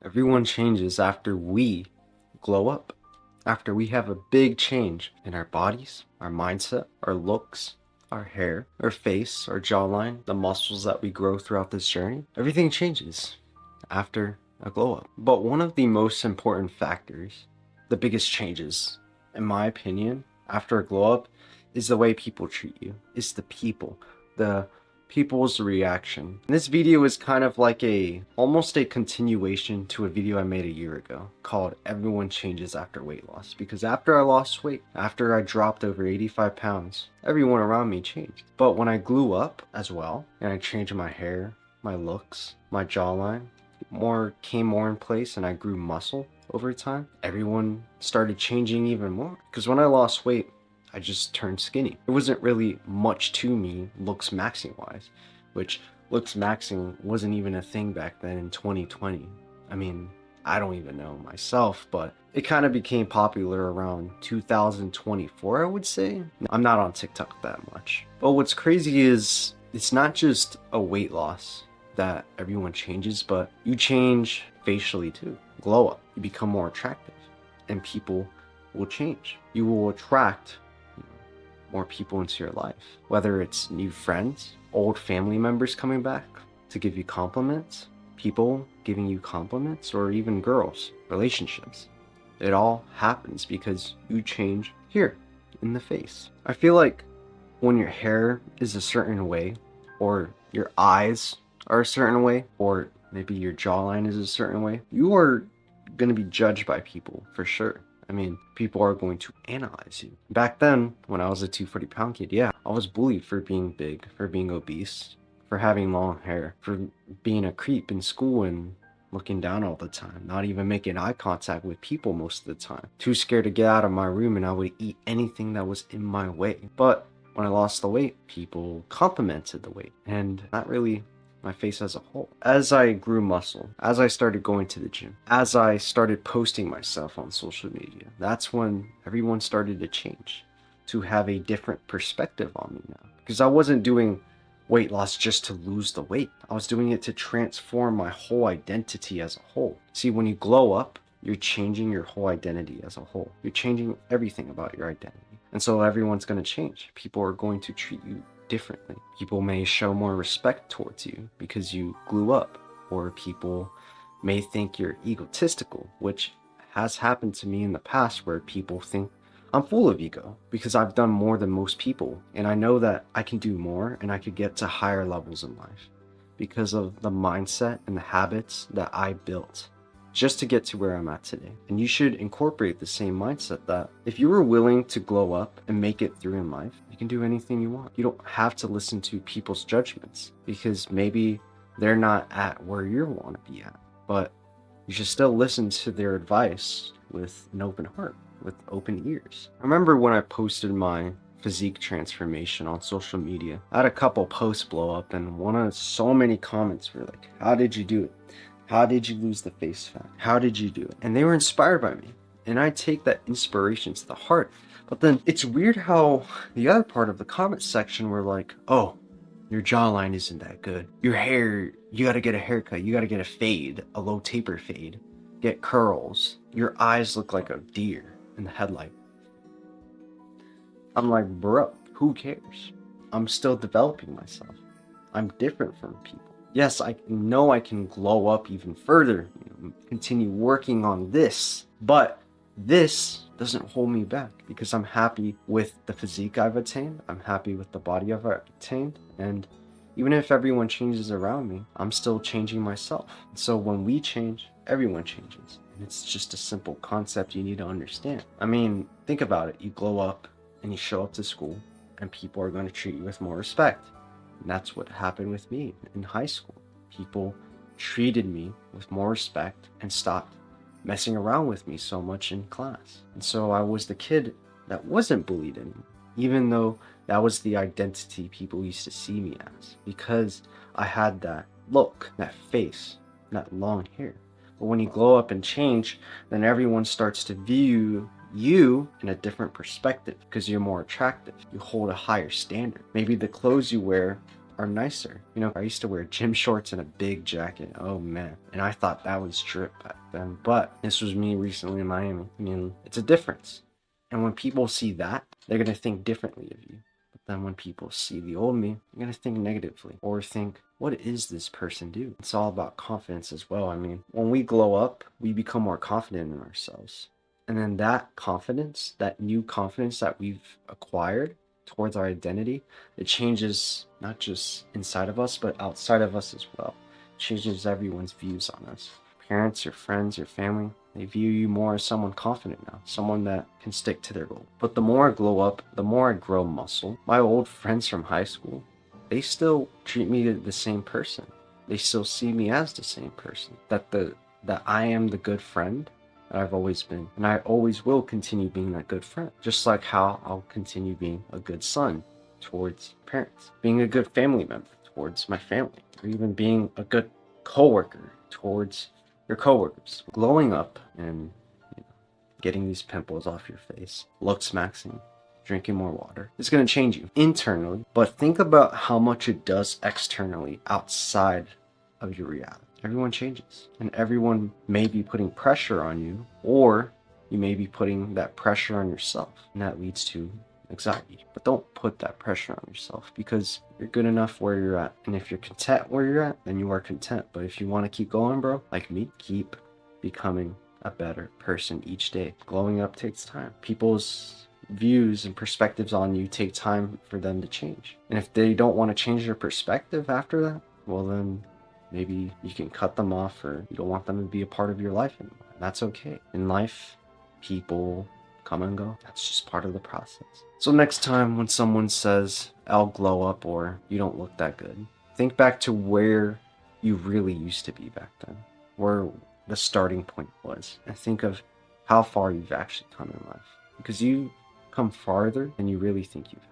Everyone changes after we glow up, after we have a big change in our bodies, our mindset, our looks, our hair, our face, our jawline, the muscles that we grow throughout this journey. Everything changes after a glow up. But one of the most important factors, the biggest changes, in my opinion, after a glow up is the way people treat you. It's the people's reaction. And this video is kind of like almost a continuation to a video I made a year ago called Everyone Changes After Weight Loss. Because after I lost weight, after I dropped over 85 pounds, everyone around me changed. But when I grew up as well, and I changed my hair, my looks, my jawline, came more in place, and I grew muscle over time, everyone started changing even more. Because when I lost weight, I just turned skinny. It wasn't really much to me looks maxing wise, which looks maxing wasn't even a thing back then in 2020. I mean, I don't even know myself, but it kind of became popular around 2024, I would say. I'm not on TikTok that much. But what's crazy is it's not just a weight loss that everyone changes, but you change facially too. Glow up. You become more attractive, and people will change. You will attract more people into your life, whether it's new friends, old family members coming back to give you compliments, people giving you compliments, or even girls, relationships. It all happens because you change here in the face. I feel like when your hair is a certain way, or your eyes are a certain way, or maybe your jawline is a certain way, you are going to be judged by people for sure. I mean, people are going to analyze you. Back then, when I was a 240-pound kid, yeah, I was bullied for being big, for being obese, for having long hair, for being a creep in school and looking down all the time, not even making eye contact with people most of the time. Too scared to get out of my room, and I would eat anything that was in my way. But when I lost the weight, people complimented the weight, and not really my face as a whole. As I grew muscle, as I started going to the gym, as I started posting myself on social media, that's when everyone started to change, to have a different perspective on me now. Because I wasn't doing weight loss just to lose the weight. I was doing it to transform my whole identity as a whole. See, when you glow up, you're changing your whole identity as a whole. You're changing everything about your identity. And so everyone's going to change. People are going to treat you differently. People may show more respect towards you because you grew up, or people may think you're egotistical, which has happened to me in the past, where people think I'm full of ego because I've done more than most people, and I know that I can do more and I could get to higher levels in life because of the mindset and the habits that I built just to get to where I'm at today. And you should incorporate the same mindset that if you were willing to glow up and make it through in life, you can do anything you want. You don't have to listen to people's judgments because maybe they're not at where you want to be at, but you should still listen to their advice with an open heart, with open ears. I remember when I posted my physique transformation on social media, I had a couple posts blow up, and so many comments were like, how did you do it? How did you lose the face fat? How did you do it? And they were inspired by me. And I take that inspiration to the heart. But then it's weird how the other part of the comment section were like, oh, your jawline isn't that good. Your hair, you gotta get a haircut. You gotta get a fade, a low taper fade. Get curls. Your eyes look like a deer in the headlight. I'm like, bro, who cares? I'm still developing myself. I'm different from people. Yes, I know I can glow up even further, continue working on this, but this doesn't hold me back because I'm happy with the physique I've attained. I'm happy with the body I've attained. And even if everyone changes around me, I'm still changing myself. So when we change, everyone changes. And it's just a simple concept you need to understand. I mean, think about it. You glow up and you show up to school, and people are going to treat you with more respect. And that's what happened with me in high school. People treated me with more respect and stopped messing around with me so much in class. And so I was the kid that wasn't bullied anymore, even though that was the identity people used to see me as, because I had that look, that face, that long hair. But when you glow up and change, then everyone starts to view you in a different perspective because you're more attractive. You hold a higher standard. Maybe the clothes you wear are nicer. You know, I used to wear gym shorts and a big jacket. Oh man. And I thought that was drip back then. But this was me recently in Miami. I mean, it's a difference. And when people see that, they're going to think differently of you. But then when people see the old me, they're going to think negatively or think, what is this person do? It's all about confidence as well. I mean, when we glow up, we become more confident in ourselves. And then that confidence, that new confidence that we've acquired towards our identity, it changes not just inside of us, but outside of us as well. It changes everyone's views on us. Parents, your friends, your family, they view you more as someone confident now, someone that can stick to their goal. But the more I glow up, the more I grow muscle. My old friends from high school, they still treat me the same person. They still see me as the same person. That I am the good friend that I've always been. And I always will continue being that good friend. Just like how I'll continue being a good son towards parents, being a good family member towards my family, or even being a good coworker towards your coworkers. Glowing up and getting these pimples off your face, looks maxing, drinking more water, it's going to change you internally. But think about how much it does externally outside of your reality. Everyone changes, and everyone may be putting pressure on you, or you may be putting that pressure on yourself, and that leads to anxiety. But don't put that pressure on yourself, because you're good enough where you're at. And if you're content where you're at, then you are content. But if you want to keep going, bro, like me, keep becoming a better person each day. Glowing up takes time. People's views and perspectives on you take time for them to change. And if they don't want to change their perspective after that, well then maybe you can cut them off, or you don't want them to be a part of your life anymore. That's okay. In life, people come and go. That's just part of the process. So next time when someone says, I'll glow up, or you don't look that good, think back to where you really used to be back then, where the starting point was, and think of how far you've actually come in life, because you come farther than you really think you've